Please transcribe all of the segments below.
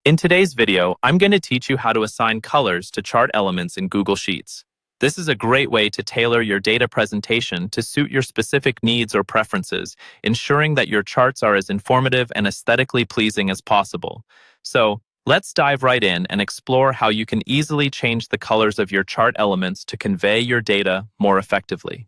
In today's video, I'm going to teach you how to assign colors to chart elements in Google Sheets. This is a great way to tailor your data presentation to suit your specific needs or preferences, ensuring that your charts are as informative and aesthetically pleasing as possible. So, let's dive right in and explore how you can easily change the colors of your chart elements to convey your data more effectively.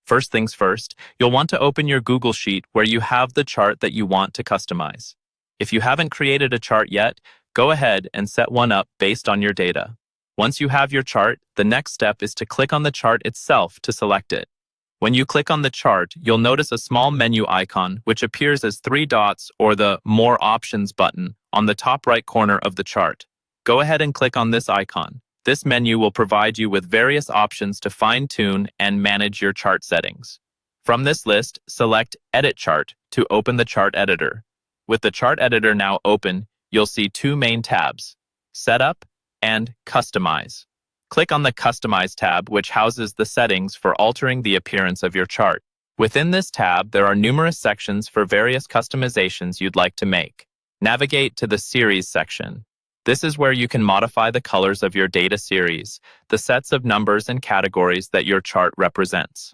First things first, you'll want to open your Google Sheet where you have the chart that you want to customize. If you haven't created a chart yet, go ahead and set one up based on your data. Once you have your chart, the next step is to click on the chart itself to select it. When you click on the chart, you'll notice a small menu icon which appears as 3 dots or the More Options button on the top right corner of the chart. Go ahead and click on this icon. This menu will provide you with various options to fine-tune and manage your chart settings. From this list, select Edit Chart to open the chart editor. With the chart editor now open, you'll see 2 main tabs, Setup and Customize. Click on the Customize tab, which houses the settings for altering the appearance of your chart. Within this tab, there are numerous sections for various customizations you'd like to make. Navigate to the Series section. This is where you can modify the colors of your data series, the sets of numbers and categories that your chart represents.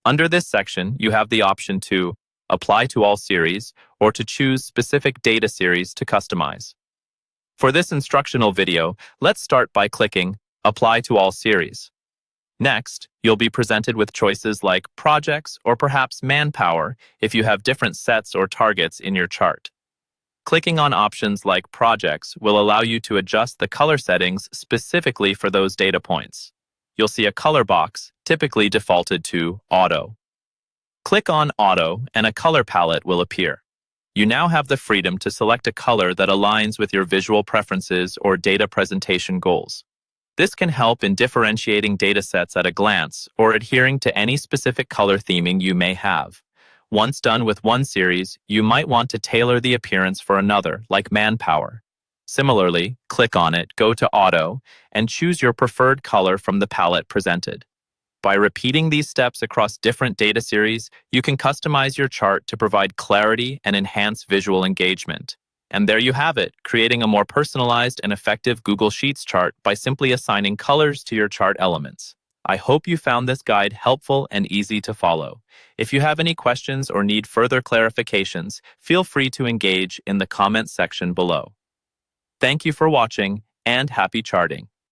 Under this section, you have the option to apply to all series, or to choose specific data series to customize. For this instructional video, let's start by clicking Apply to all series. Next, you'll be presented with choices like projects or perhaps manpower if you have different sets or targets in your chart. Clicking on options like projects will allow you to adjust the color settings specifically for those data points. You'll see a color box, typically defaulted to Auto. Click on Auto and a color palette will appear. You now have the freedom to select a color that aligns with your visual preferences or data presentation goals. This can help in differentiating datasets at a glance or adhering to any specific color theming you may have. Once done with one series, you might want to tailor the appearance for another, like manpower. Similarly, click on it, go to Auto, and choose your preferred color from the palette presented. By repeating these steps across different data series, you can customize your chart to provide clarity and enhance visual engagement. And there you have it, creating a more personalized and effective Google Sheets chart by simply assigning colors to your chart elements. I hope you found this guide helpful and easy to follow. If you have any questions or need further clarifications, feel free to engage in the comments section below. Thank you for watching, and happy charting!